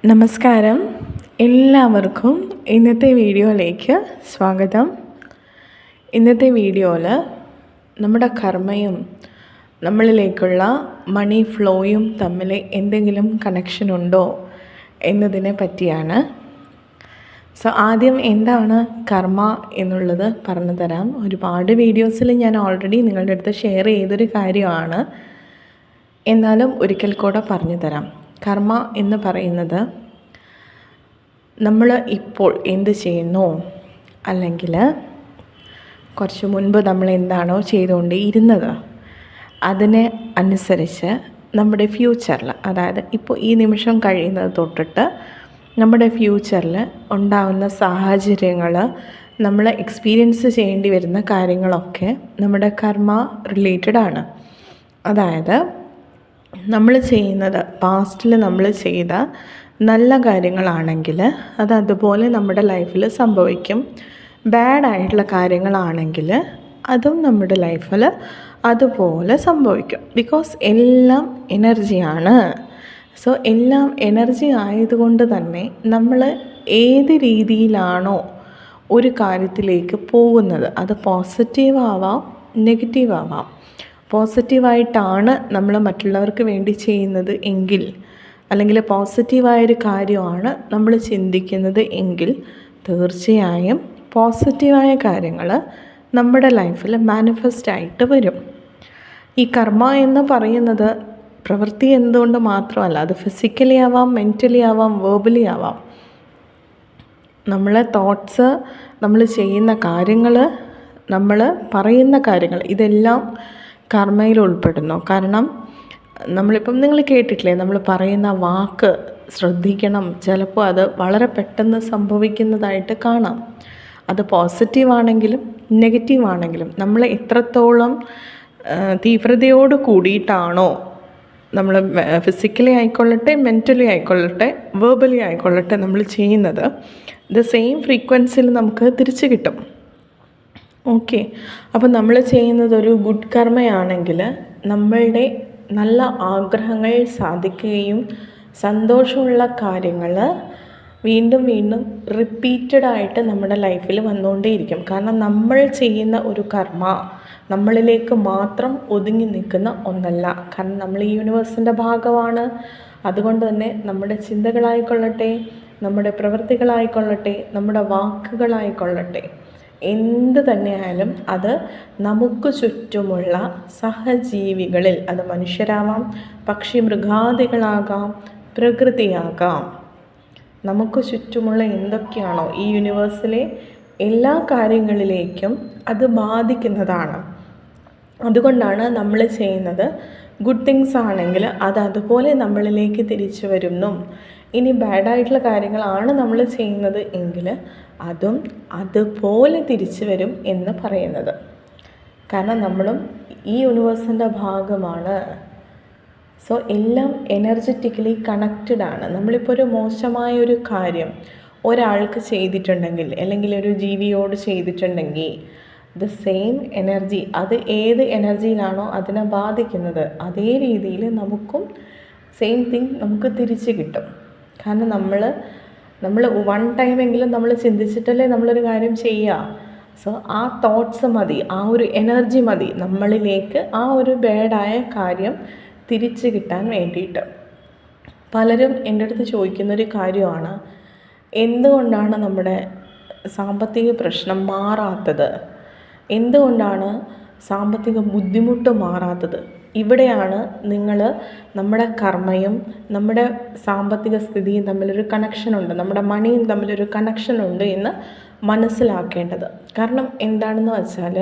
നമസ്കാരം. എല്ലാവർക്കും ഇന്നത്തെ വീഡിയോയിലേക്ക് സ്വാഗതം. ഇന്നത്തെ വീഡിയോയിൽ നമ്മുടെ കർമ്മയും നമ്മളിലേക്കുള്ള മണി ഫ്ലോയും തമ്മിൽ എന്തെങ്കിലും കണക്ഷൻ ഉണ്ടോ എന്നതിനെ പറ്റിയാണ്. ആദ്യം എന്താണ് കർമ്മ എന്നുള്ളത് പറഞ്ഞു തരാം. ഒരുപാട് വീഡിയോസിൽ ഞാൻ ഓൾറെഡി നിങ്ങളുടെ അടുത്ത് ഷെയർ ചെയ്തൊരു കാര്യമാണ്, എന്നാലും ഒരിക്കൽ കൂടെ പറഞ്ഞു തരാം. കർമ്മ എന്ന് പറയുന്നത് നമ്മൾ ഇപ്പോൾ എന്ത് ചെയ്യുന്നു, അല്ലെങ്കിൽ കുറച്ച് മുൻപ് നമ്മൾ എന്താണോ ചെയ്തുകൊണ്ട് ഇരുന്നത് അതിനെ അനുസരിച്ച് നമ്മുടെ ഫ്യൂച്ചറിൽ, അതായത് ഇപ്പോൾ ഈ നിമിഷം കഴിയുന്നത് തൊട്ടിട്ട് നമ്മുടെ ഫ്യൂച്ചറിൽ ഉണ്ടാകുന്ന സാഹചര്യങ്ങൾ, നമ്മൾ എക്സ്പീരിയൻസ് ചെയ്യേണ്ടി വരുന്ന കാര്യങ്ങളൊക്കെ നമ്മുടെ കർമ്മ റിലേറ്റഡ് ആണ്. അതായത് നമ്മൾ ചെയ്യുന്നത്, പാസ്റ്റിൽ നമ്മൾ ചെയ്ത നല്ല കാര്യങ്ങളാണെങ്കിൽ അത് അതുപോലെ നമ്മുടെ ലൈഫിൽ സംഭവിക്കും. ബാഡായിട്ടുള്ള കാര്യങ്ങളാണെങ്കിൽ അതും നമ്മുടെ ലൈഫിൽ അതുപോലെ സംഭവിക്കും. ബിക്കോസ് എല്ലാം എനർജിയാണ്. എല്ലാം എനർജി ആയതുകൊണ്ട് തന്നെ നമ്മൾ ഏത് രീതിയിലാണോ ഒരു കാര്യത്തിലേക്ക് പോകുന്നത്, അത് പോസിറ്റീവ് ആവാം, നെഗറ്റീവ് ആവാം. പോസിറ്റീവായിട്ടാണ് നമ്മൾ മറ്റുള്ളവർക്ക് വേണ്ടി ചെയ്യുന്നത് എങ്കിൽ, അല്ലെങ്കിൽ പോസിറ്റീവായൊരു കാര്യമാണ് നമ്മൾ ചിന്തിക്കുന്നത് എങ്കിൽ, തീർച്ചയായും പോസിറ്റീവായ കാര്യങ്ങൾ നമ്മുടെ ലൈഫിൽ മാനിഫെസ്റ്റ് ആയിട്ട് വരും. ഈ കർമ്മ എന്ന് പറയുന്നത് പ്രവൃത്തി എന്തുകൊണ്ട് മാത്രമല്ല, അത് ഫിസിക്കലി ആവാം, മെൻ്റലി ആവാം, വേർബലി ആവാം. നമ്മളെ തോട്ട്സ്, നമ്മൾ ചെയ്യുന്ന കാര്യങ്ങൾ, നമ്മൾ പറയുന്ന കാര്യങ്ങൾ, ഇതെല്ലാം കർമ്മയിൽ ഉൾപ്പെടുന്നു. കാരണം നമ്മളിപ്പം നിങ്ങൾ കേട്ടിട്ടില്ലേ, നമ്മൾ പറയുന്ന വാക്ക് ശ്രദ്ധിക്കണം. ചിലപ്പോൾ അത് വളരെ പെട്ടെന്ന് സംഭവിക്കുന്നതായിട്ട് കാണാം. അത് പോസിറ്റീവാണെങ്കിലും നെഗറ്റീവാണെങ്കിലും നമ്മൾ എത്രത്തോളം തീവ്രതയോട് കൂടിയിട്ടാണോ നമ്മൾ ഫിസിക്കലി ആയിക്കൊള്ളട്ടെ, മെൻ്റലി ആയിക്കൊള്ളട്ടെ, വേർബലി ആയിക്കൊള്ളട്ടെ നമ്മൾ ചെയ്യുന്നത്, ദ സെയിം ഫ്രീക്വൻസിയിൽ നമുക്ക് തിരിച്ചു കിട്ടും. ഓക്കെ. അപ്പോൾ നമ്മൾ ചെയ്യുന്നത് ഒരു ഗുഡ് കർമ്മയാണെങ്കിൽ നമ്മളുടെ നല്ല ആഗ്രഹങ്ങൾ സാധിക്കുകയും സന്തോഷമുള്ള കാര്യങ്ങൾ വീണ്ടും വീണ്ടും റിപ്പീറ്റഡായിട്ട് നമ്മുടെ ലൈഫിൽ വന്നുകൊണ്ടേയിരിക്കും. കാരണം നമ്മൾ ചെയ്യുന്ന ഒരു കർമ്മ നമ്മളിലേക്ക് മാത്രം ഒതുങ്ങി നിൽക്കുന്ന ഒന്നല്ല. കാരണം നമ്മൾ ഈ യൂണിവേഴ്സിൻ്റെ ഭാഗമാണ്. അതുകൊണ്ട് തന്നെ നമ്മുടെ ചിന്തകളായിക്കൊള്ളട്ടെ, നമ്മുടെ പ്രവൃത്തികളായിക്കൊള്ളട്ടെ, നമ്മുടെ വാക്കുകളായിക്കൊള്ളട്ടെ, എന്ത് തന്നെയായാലും അത് നമുക്ക് ചുറ്റുമുള്ള സഹജീവികളിൽ, അത് മനുഷ്യരാവാം, പക്ഷി മൃഗാദികളാകാം, പ്രകൃതിയാകാം, നമുക്ക് ചുറ്റുമുള്ള എന്തൊക്കെയാണോ ഈ യൂണിവേഴ്സിലെ എല്ലാ കാര്യങ്ങളിലേക്കും അത് ബാധിക്കുന്നതാണ്. അതുകൊണ്ടാണ് നമ്മൾ ചെയ്യുന്നത് ഗുഡ് തിങ്സ് ആണെങ്കിൽ അത് അതുപോലെ നമ്മളിലേക്ക് തിരിച്ചു വരുന്നു. ഇനി ബാഡായിട്ടുള്ള കാര്യങ്ങളാണ് നമ്മൾ ചെയ്യുന്നത് എങ്കിൽ അതും അതുപോലെ തിരിച്ചു വരും എന്ന് പറയുന്നത്. കാരണം നമ്മളും ഈ യൂണിവേഴ്സിൻ്റെ ഭാഗമാണ്. എല്ലാം എനർജറ്റിക്കലി കണക്റ്റഡ് ആണ്. നമ്മളിപ്പോൾ ഒരു മോശമായൊരു കാര്യം ഒരാൾക്ക് ചെയ്തിട്ടുണ്ടെങ്കിൽ, അല്ലെങ്കിൽ ഒരു ജീവിയോട് ചെയ്തിട്ടുണ്ടെങ്കിൽ, ദ സെയിം എനർജി, അത് ഏത് എനർജിയിലാണോ അതിനെ ബാധിക്കുന്നത്, അതേ രീതിയിൽ നമുക്കും സെയിം തിങ് നമുക്ക് തിരിച്ച് കിട്ടും. കാരണം നമ്മൾ വൺ ടൈമെങ്കിലും നമ്മൾ ചിന്തിച്ചിട്ടല്ലേ നമ്മളൊരു കാര്യം ചെയ്യുക. ആ തോട്ട്സ് മതി, ആ ഒരു എനർജി മതി നമ്മളിലേക്ക് ആ ഒരു ബാഡായ കാര്യം തിരിച്ച് കിട്ടാൻ വേണ്ടിയിട്ട്. പലരും എൻ്റെ അടുത്ത് ചോദിക്കുന്നൊരു കാര്യമാണ്, എന്തുകൊണ്ടാണ് നമ്മുടെ സാമ്പത്തിക പ്രശ്നം മാറാത്തത്, എന്തുകൊണ്ടാണ് സാമ്പത്തിക ബുദ്ധിമുട്ട് മാറാത്തത്? ഇവിടെയാണ് നിങ്ങൾ നമ്മുടെ കർമ്മയും നമ്മുടെ സാമ്പത്തിക സ്ഥിതിയും തമ്മിലൊരു കണക്ഷനുണ്ട്, നമ്മുടെ മണിയും തമ്മിലൊരു കണക്ഷനുണ്ട് എന്ന് മനസ്സിലാക്കേണ്ടത്. കാരണം എന്താണെന്ന് വെച്ചാൽ,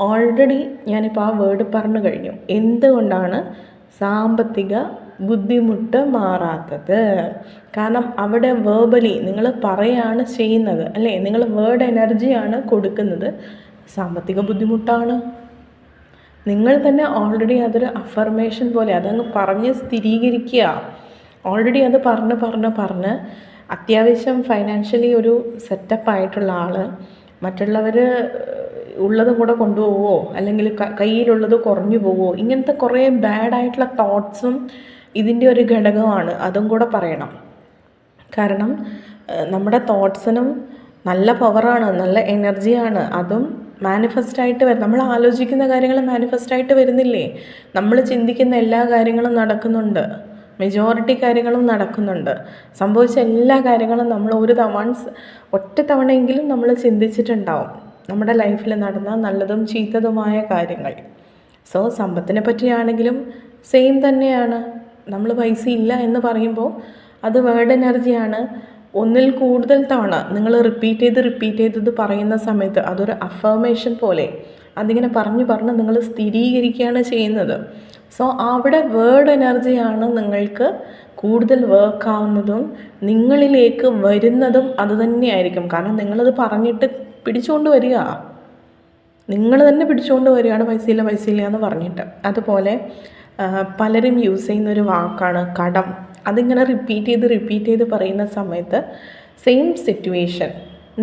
ഓൾറെഡി ഞാനിപ്പോൾ ആ വേർഡ് പറഞ്ഞു കഴിഞ്ഞു. എന്തുകൊണ്ടാണ് സാമ്പത്തിക ബുദ്ധിമുട്ട് മാറാത്തത്? കാരണം അവിടെ വേർബലി നിങ്ങൾ പറയാണ് ചെയ്യുന്നത്, അല്ലേ? നിങ്ങൾ വേർഡ് എനർജിയാണ് കൊടുക്കുന്നത്. സാമ്പത്തിക ബുദ്ധിമുട്ടാണ്, നിങ്ങൾ തന്നെ ഓൾറെഡി അതൊരു അഫർമേഷൻ പോലെ അതങ്ങ് പറഞ്ഞ് സ്ഥിരീകരിക്കുക. ഓൾറെഡി അത് പറഞ്ഞ് അത്യാവശ്യം ഫൈനാൻഷ്യലി ഒരു സെറ്റപ്പായിട്ടുള്ള ആൾ മറ്റുള്ളവർ ഉള്ളത് കൂടെ കൊണ്ടുപോവോ, അല്ലെങ്കിൽ കയ്യിലുള്ളത് കുറഞ്ഞു പോവോ, ഇങ്ങനത്തെ കുറേ ബാഡായിട്ടുള്ള തോട്ട്സും ഇതിൻ്റെ ഒരു ഘടകമാണ്. അതും കൂടെ പറയണം. കാരണം നമ്മുടെ തോട്ട്സിനും നല്ല പവറാണ്, നല്ല എനർജിയാണ്. അതും മാനിഫെസ്റ്റായിട്ട് വരും. നമ്മൾ ആലോചിക്കുന്ന കാര്യങ്ങൾ മാനിഫെസ്റ്റായിട്ട് വരുന്നില്ലേ? നമ്മൾ ചിന്തിക്കുന്ന എല്ലാ കാര്യങ്ങളും നടക്കുന്നുണ്ട്, മെജോറിറ്റി കാര്യങ്ങളും നടക്കുന്നുണ്ട്. സംഭവിച്ച എല്ലാ കാര്യങ്ങളും നമ്മൾ ഒറ്റ തവണയെങ്കിലും നമ്മൾ ചിന്തിച്ചിട്ടുണ്ടാവും, നമ്മുടെ ലൈഫിൽ നടന്ന നല്ലതും ചീത്തതുമായ കാര്യങ്ങൾ. സോ സമ്പത്തിനെ പറ്റിയാണെങ്കിലും സെയിം തന്നെയാണ്. നമ്മൾ പൈസ ഇല്ല എന്ന് പറയുമ്പോൾ അത് വേർഡ് എനർജിയാണ്. ഒന്നിൽ കൂടുതൽ തവണ നിങ്ങൾ റിപ്പീറ്റ് ചെയ്ത് പറയുന്ന സമയത്ത് അതൊരു അഫർമേഷൻ പോലെ അതിങ്ങനെ പറഞ്ഞ് നിങ്ങൾ സ്ഥിരീകരിക്കുകയാണ് ചെയ്യുന്നത്. സോ അവിടെ വേർഡ് എനർജിയാണ് നിങ്ങൾക്ക് കൂടുതൽ വർക്ക് ആവുന്നതും നിങ്ങളിലേക്ക് വരുന്നതും അത് തന്നെയായിരിക്കും. കാരണം നിങ്ങളത് പറഞ്ഞിട്ട് പിടിച്ചുകൊണ്ട് വരിക, നിങ്ങൾ തന്നെ പിടിച്ചുകൊണ്ട് വരികയാണ് പൈസ ഇല്ല എന്ന് പറഞ്ഞിട്ട്. അതുപോലെ പലരും യൂസ് ചെയ്യുന്നൊരു വാക്കാണ് കടം. അതിങ്ങനെ റിപ്പീറ്റ് ചെയ്ത് പറയുന്ന സമയത്ത് സെയിം സിറ്റുവേഷൻ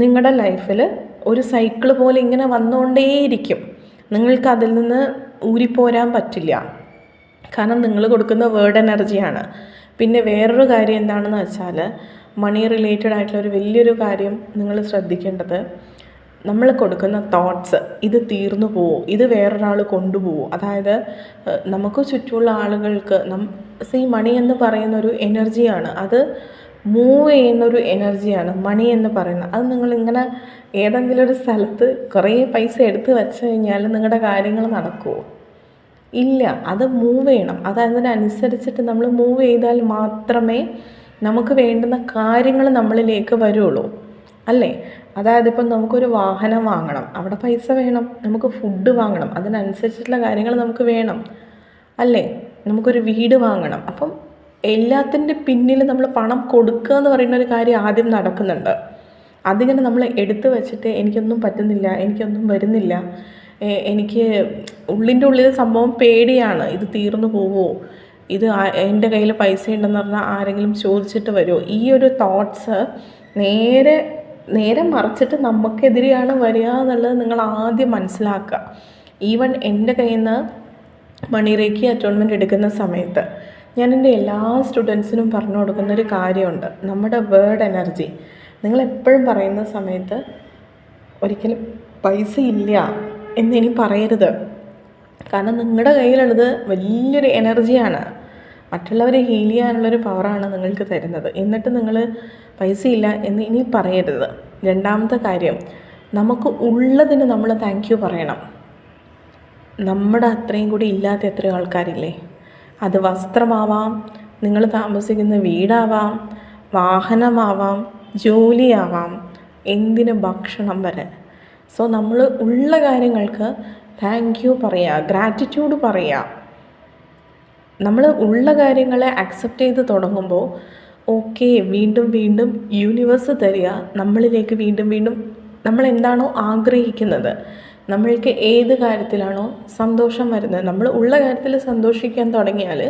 നിങ്ങളുടെ ലൈഫിൽ ഒരു സൈക്കിൾ പോലെ ഇങ്ങനെ വന്നുകൊണ്ടേയിരിക്കും. നിങ്ങൾക്ക് അതിൽ നിന്ന് ഊരിപ്പോരാൻ പറ്റില്ല. കാരണം നിങ്ങൾ കൊടുക്കുന്ന വേർഡ് എനർജിയാണ്. പിന്നെ വേറൊരു കാര്യം എന്താണെന്ന് വെച്ചാൽ, മണി റിലേറ്റഡ് ആയിട്ടുള്ള ഒരു വലിയൊരു കാര്യം നിങ്ങൾ ശ്രദ്ധിക്കേണ്ടത്, നമ്മൾ കൊടുക്കുന്ന തോട്ട്സ് ഇത് തീർന്നു പോവും, ഇത് വേറൊരാൾ കൊണ്ടുപോകും. അതായത് നമുക്ക് ചുറ്റുമുള്ള ആളുകൾക്ക് മണി എന്ന് പറയുന്നൊരു എനർജിയാണ്, അത് മൂവ് ചെയ്യുന്നൊരു എനർജിയാണ് മണി എന്ന് പറയുന്നത്. അത് നിങ്ങളിങ്ങനെ ഏതെങ്കിലും ഒരു സ്ഥലത്ത് കുറേ പൈസ എടുത്ത് വെച്ച് കഴിഞ്ഞാൽ നിങ്ങളുടെ കാര്യങ്ങൾ നടക്കുമോ? ഇല്ല. അത് മൂവ് ചെയ്യണം. അതിനനുസരിച്ചിട്ട് നമ്മൾ മൂവ് ചെയ്താൽ മാത്രമേ നമുക്ക് വേണ്ടുന്ന കാര്യങ്ങൾ നമ്മളിലേക്ക് വരുള്ളൂ, അല്ലേ? അതായത് ഇപ്പം നമുക്കൊരു വാഹനം വാങ്ങണം, അവിടെ പൈസ വേണം. നമുക്ക് ഫുഡ് വാങ്ങണം, അതിനനുസരിച്ചിട്ടുള്ള കാര്യങ്ങൾ നമുക്ക് വേണം, അല്ലേ? നമുക്കൊരു വീട് വാങ്ങണം. അപ്പം എല്ലാത്തിൻ്റെ പിന്നിൽ നമ്മൾ പണം കൊടുക്കുക എന്ന് പറയുന്ന ഒരു കാര്യം ആദ്യം നടക്കുന്നുണ്ട്. അതിങ്ങനെ നമ്മൾ എടുത്തു വെച്ചിട്ട് എനിക്കൊന്നും പറ്റുന്നില്ല, എനിക്കൊന്നും വരുന്നില്ല, എനിക്ക് ഉള്ളിൻ്റെ ഉള്ളിൽ സംഭവം പേടിയാണ്, ഇത് തീർന്നു പോവുമോ, ഇത് എൻ്റെ കയ്യിൽ പൈസ ഉണ്ടെന്ന് പറഞ്ഞാൽ ആരെങ്കിലും ചോദിച്ചിട്ട് വരുമോ, ഈ ഒരു തോട്ട്സ് നേരെ മറിച്ചിട്ട് നമുക്കെതിരെയാണ് വരിക എന്നുള്ളത് നിങ്ങൾ ആദ്യം മനസ്സിലാക്കുക. ഈവൻ എൻ്റെ കയ്യിൽ നിന്ന് മണി റേക്കി അറ്റോൺമെൻറ്റ് എടുക്കുന്ന സമയത്ത് ഞാൻ എൻ്റെ എല്ലാ സ്റ്റുഡൻസിനും പറഞ്ഞു കൊടുക്കുന്നൊരു കാര്യമുണ്ട്, നമ്മുടെ വേർഡ് എനർജി. നിങ്ങളെപ്പോഴും പറയുന്ന സമയത്ത് ഒരിക്കലും പൈസ ഇല്ല എന്നിനി പറയരുത്. കാരണം നിങ്ങളുടെ കയ്യിലുള്ളത് വലിയൊരു എനർജിയാണ്, മറ്റുള്ളവരെ ഹീൽ ചെയ്യാനുള്ളൊരു പവറാണ് നിങ്ങൾക്ക് തരുന്നത്. എന്നിട്ട് നിങ്ങൾ പൈസ ഇല്ല എന്ന് ഇനി പറയരുത്. രണ്ടാമത്തെ കാര്യം, നമുക്ക് ഉള്ളതിന് നമ്മൾ താങ്ക് യു പറയണം. നമ്മുടെ അത്രയും കൂടി ഇല്ലാത്ത എത്രയോ ആൾക്കാരില്ലേ? അത് വസ്ത്രമാവാം, നിങ്ങൾ താമസിക്കുന്ന വീടാവാം, വാഹനമാവാം, ജോലിയാവാം, എന്തിന് ഭക്ഷണം വരെ. സോ നമ്മൾ ഉള്ള കാര്യങ്ങൾക്ക് താങ്ക് യു പറയുക, ഗ്രാറ്റിറ്റ്യൂഡ് പറയുക. നമ്മൾ ഉള്ള കാര്യങ്ങളെ അക്സെപ്റ്റ് ചെയ്ത് തുടങ്ങുമ്പോൾ ഓക്കെ, വീണ്ടും വീണ്ടും യൂണിവേഴ്സ് തരിക നമ്മളിലേക്ക്, വീണ്ടും നമ്മൾ എന്താണോ ആഗ്രഹിക്കുന്നത്, നമ്മൾക്ക് ഏത് കാര്യത്തിലാണോ സന്തോഷം വരുന്നത്, നമ്മൾ ഉള്ള കാര്യത്തിൽ സന്തോഷിക്കാൻ തുടങ്ങിയാൽ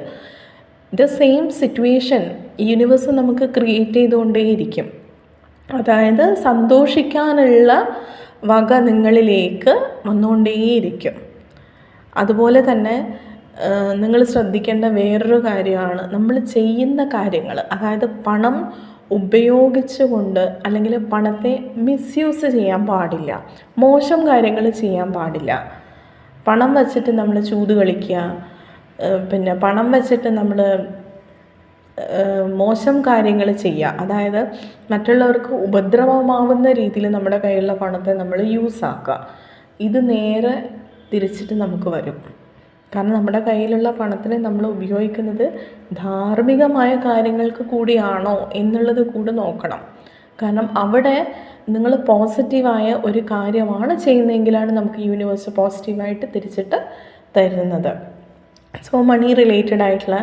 ദ സെയിം സിറ്റുവേഷൻ യൂണിവേഴ്സ് നമുക്ക് ക്രിയേറ്റ് ചെയ്തുകൊണ്ടേയിരിക്കും. അതായത് സന്തോഷിക്കാനുള്ള വക നിങ്ങളിലേക്ക് വന്നുകൊണ്ടേയിരിക്കും. അതുപോലെ തന്നെ നിങ്ങൾ ശ്രദ്ധിക്കേണ്ട വേറൊരു കാര്യമാണ്, നമ്മൾ ചെയ്യുന്ന കാര്യങ്ങൾ, അതായത് പണം ഉപയോഗിച്ചുകൊണ്ട് അല്ലെങ്കിൽ പണത്തെ മിസ്യൂസ് ചെയ്യാൻ പാടില്ല, മോശം കാര്യങ്ങൾ ചെയ്യാൻ പാടില്ല. പണം വച്ചിട്ട് നമ്മൾ ചൂത് കളിക്കുക, പിന്നെ പണം വച്ചിട്ട് നമ്മൾ മോശം കാര്യങ്ങൾ ചെയ്യുക, അതായത് മറ്റുള്ളവർക്ക് ഉപദ്രവമാവുന്ന രീതിയിൽ നമ്മുടെ കയ്യിലുള്ള പണത്തെ നമ്മൾ യൂസ് ആക്കുക. ഇത് നേരെ തിരിച്ചിട്ട് നമുക്ക് വരും. കാരണം നമ്മുടെ കയ്യിലുള്ള പണത്തിനെ നമ്മൾ ഉപയോഗിക്കുന്നത് ധാർമ്മികമായ കാര്യങ്ങൾക്ക് കൂടിയാണോ എന്നുള്ളത് കൂടി നോക്കണം. കാരണം അവിടെ നിങ്ങൾ പോസിറ്റീവായ ഒരു കാര്യമാണ് ചെയ്യുന്നതെങ്കിലാണ് നമുക്ക് യൂണിവേഴ്സ് പോസിറ്റീവായിട്ട് തിരിച്ചിട്ട് തരുന്നത്. സോ മണി റിലേറ്റഡ് ആയിട്ടുള്ള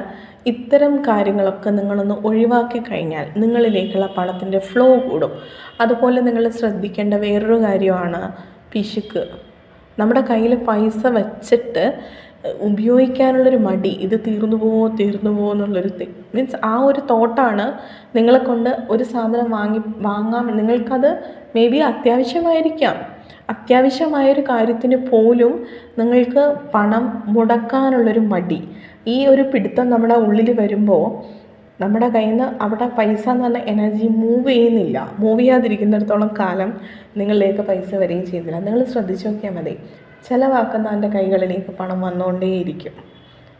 ഇത്തരം കാര്യങ്ങളൊക്കെ നിങ്ങളൊന്ന് ഒഴിവാക്കി കഴിഞ്ഞാൽ നിങ്ങളിലേക്കുള്ള പണത്തിൻ്റെ ഫ്ലോ കൂടും. അതുപോലെ നിങ്ങൾ ശ്രദ്ധിക്കേണ്ട വേറൊരു കാര്യമാണ് പിശുക്ക്. നമ്മുടെ കയ്യിൽ പൈസ വച്ചിട്ട് ഉപയോഗിക്കാനുള്ളൊരു മടി, ഇത് തീർന്നു പോവോ എന്നുള്ളൊരു മീൻസ് ആ ഒരു തോട്ടാണ് നിങ്ങളെ കൊണ്ട് ഒരു സാധനം വാങ്ങാൻ നിങ്ങൾക്കത് മേ ബി അത്യാവശ്യമായൊരു കാര്യത്തിന് പോലും നിങ്ങൾക്ക് പണം മുടക്കാനുള്ളൊരു മടി, ഈ ഒരു പിടുത്തം നമ്മുടെ ഉള്ളിൽ വരുമ്പോൾ നമ്മുടെ കയ്യിൽ നിന്ന് അവിടെ പൈസ എന്ന് പറഞ്ഞ എനർജി മൂവ് ചെയ്യുന്നില്ല. മൂവ് ചെയ്യാതിരിക്കുന്നിടത്തോളം കാലം നിങ്ങളിലേക്ക് പൈസ വരികയും ചെയ്യുന്നില്ല. നിങ്ങൾ ശ്രദ്ധിച്ച് നോക്കിയാൽ മതി, ചിലവാക്കുന്നവൻ്റെ കൈകളിലേക്ക് പണം വന്നുകൊണ്ടേയിരിക്കും.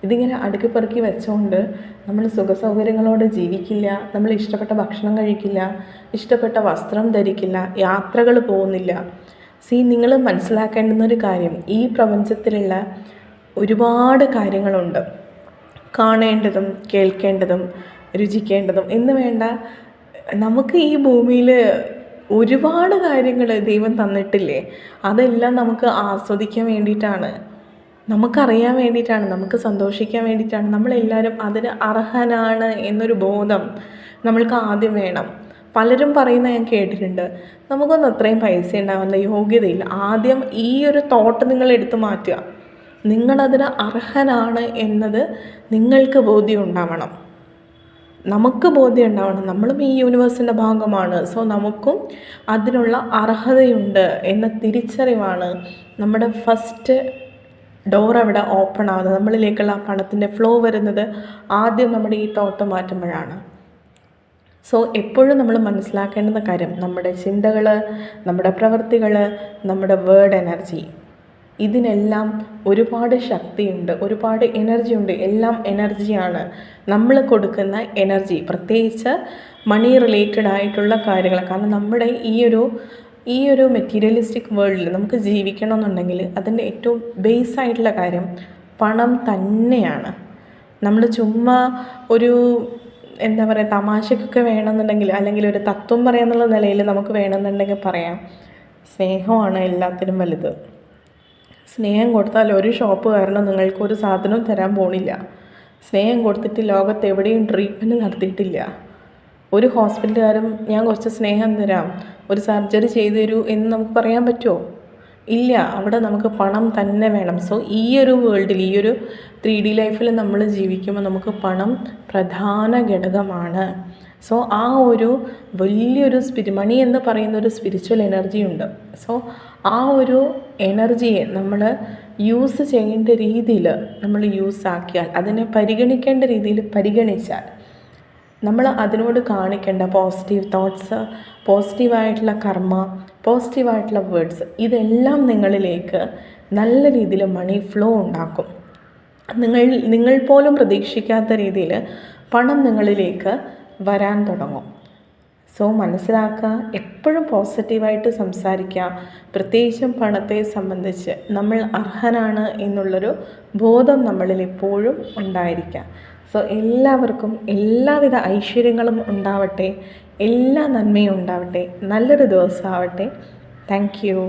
ഇതിങ്ങനെ അടുക്കി പെറുക്കി വെച്ചുകൊണ്ട് നമ്മൾ സുഖസൗകര്യങ്ങളോടെ ജീവിക്കില്ല, നമ്മൾ ഇഷ്ടപ്പെട്ട ഭക്ഷണം കഴിക്കില്ല, ഇഷ്ടപ്പെട്ട വസ്ത്രം ധരിക്കില്ല, യാത്രകൾ പോകുന്നില്ല. നിങ്ങൾ മനസ്സിലാക്കേണ്ടുന്നൊരു കാര്യം, ഈ പ്രപഞ്ചത്തിലുള്ള ഒരുപാട് കാര്യങ്ങളുണ്ട്, കാണേണ്ടതും കേൾക്കേണ്ടതും രുചിക്കേണ്ടതും എന്ന് വേണ്ട. നമുക്ക് ഈ ഭൂമിയിൽ ഒരുപാട് കാര്യങ്ങൾ ദൈവം തന്നിട്ടില്ലേ, അതെല്ലാം നമുക്ക് ആസ്വദിക്കാൻ വേണ്ടിയിട്ടാണ്, നമുക്കറിയാൻ വേണ്ടിയിട്ടാണ്, നമുക്ക് സന്തോഷിക്കാൻ വേണ്ടിയിട്ടാണ്. നമ്മളെല്ലാവരും അതിന് അർഹനാണ് എന്നൊരു ബോധം നമ്മൾക്ക് ആദ്യം വേണം. പലരും പറയുന്നത് ഞാൻ കേട്ടിട്ടുണ്ട്, നമുക്കൊന്നും അത്രയും പൈസ ഉണ്ടാവാനുള്ള യോഗ്യതയില്ല. ആദ്യം ഈ ഒരു തോട്ട് നിങ്ങൾ എടുത്തു മാറ്റുക. നിങ്ങളതിന് അർഹനാണ് എന്നത് നിങ്ങൾക്ക് ബോധ്യം ഉണ്ടാവണം, നമുക്ക് ബോധ്യം ഉണ്ടാവണം. നമ്മളും ഈ യൂണിവേഴ്സിൻ്റെ ഭാഗമാണ്. സോ നമുക്കും അതിനുള്ള അർഹതയുണ്ട് എന്ന തിരിച്ചറിവാണ് നമ്മുടെ ഫസ്റ്റ് ഡോർ അവിടെ ഓപ്പൺ ആവുന്നത്. നമ്മളിലേക്കുള്ള പണത്തിൻ്റെ ഫ്ലോ വരുന്നത് ആദ്യം നമ്മുടെ ഈ തോട്ട് മാറ്റുമ്പോഴാണ്. സോ എപ്പോഴും നമ്മൾ മനസ്സിലാക്കേണ്ടുന്ന കാര്യം, നമ്മുടെ ചിന്തകൾ, നമ്മുടെ പ്രവൃത്തികൾ, നമ്മുടെ വേർഡ് എനർജി, ഇതിനെല്ലാം ഒരുപാട് ശക്തിയുണ്ട്, ഒരുപാട് എനർജി ഉണ്ട്. എല്ലാം എനർജിയാണ്. നമ്മൾ കൊടുക്കുന്ന എനർജി, പ്രത്യേകിച്ച് മണി റിലേറ്റഡ് ആയിട്ടുള്ള കാര്യങ്ങൾ. കാരണം നമ്മുടെ ഈ ഒരു മെറ്റീരിയലിസ്റ്റിക് വേൾഡിൽ നമുക്ക് ജീവിക്കണമെന്നുണ്ടെങ്കിൽ അതിൻ്റെ ഏറ്റവും ബേസ് ആയിട്ടുള്ള കാര്യം പണം തന്നെയാണ്. നമ്മൾ ചുമ്മാ ഒരു എന്താ പറയുക, തമാശക്കൊക്കെ വേണമെന്നുണ്ടെങ്കിൽ, അല്ലെങ്കിൽ ഒരു തത്വം പറയാന്നുള്ള നിലയിൽ നമുക്ക് വേണമെന്നുണ്ടെങ്കിൽ പറയാം, സ്നേഹമാണ് എല്ലാത്തിനും വലുത്. സ്നേഹം കൊടുത്താൽ ഒരു ഷോപ്പുകാരനും നിങ്ങൾക്ക് ഒരു സാധനവും തരാൻ പോണില്ല. സ്നേഹം കൊടുത്തിട്ട് ലോകത്ത് എവിടെയും ട്രീറ്റ്മെൻറ്റ് നടത്തിയിട്ടില്ല. ഒരു ഹോസ്പിറ്റലുകാരും ഞാൻ കുറച്ച് സ്നേഹം തരാം, ഒരു സർജറി ചെയ്തു തരൂ എന്ന് നമുക്ക് പറയാൻ പറ്റുമോ? ഇല്ല. അവിടെ നമുക്ക് പണം തന്നെ വേണം. സോ ഈ ഒരു വേൾഡിൽ, ഈ ഒരു 3D ലൈഫിൽ നമ്മൾ ജീവിക്കുമ്പോൾ നമുക്ക് പണം പ്രധാന ഘടകമാണ്. സോ ആ ഒരു വലിയൊരു മണി എന്ന് പറയുന്ന ഒരു സ്പിരിച്വൽ എനർജി ഉണ്ട്. സോ ആ ഒരു എനർജിയെ നമ്മൾ യൂസ് ചെയ്യേണ്ട രീതിയിൽ നമ്മൾ യൂസ് ആക്കിയാൽ, അതിനെ പരിഗണിക്കേണ്ട രീതിയിൽ പരിഗണിച്ചാൽ, നമ്മൾ അതിനോട് കാണിക്കേണ്ട പോസിറ്റീവ് തോട്ട്സ്, പോസിറ്റീവായിട്ടുള്ള കർമ്മ, പോസിറ്റീവായിട്ടുള്ള വേർഡ്സ്, ഇതെല്ലാം നിങ്ങളിലേക്ക് നല്ല രീതിയിൽ മണി ഫ്ലോ ഉണ്ടാക്കും. നിങ്ങൾ പോലും പ്രതീക്ഷിക്കാത്ത രീതിയിൽ പണം നിങ്ങളിലേക്ക് വരാൻ തുടങ്ങും. സോ മനസ്സിലാക്കുക, എപ്പോഴും പോസിറ്റീവായിട്ട് സംസാരിക്കുക. പ്രത്യേകിച്ചും പണത്തെ സംബന്ധിച്ച് നമ്മൾ അർഹനാണ് എന്നുള്ളൊരു ബോധം നമ്മളിൽ എപ്പോഴും ഉണ്ടായിരിക്കുക. സോ എല്ലാവർക്കും എല്ലാവിധ ഐശ്വര്യങ്ങളും ഉണ്ടാവട്ടെ, എല്ലാ നന്മയും ഉണ്ടാവട്ടെ, നല്ലൊരു ദിവസമാവട്ടെ. Thank you.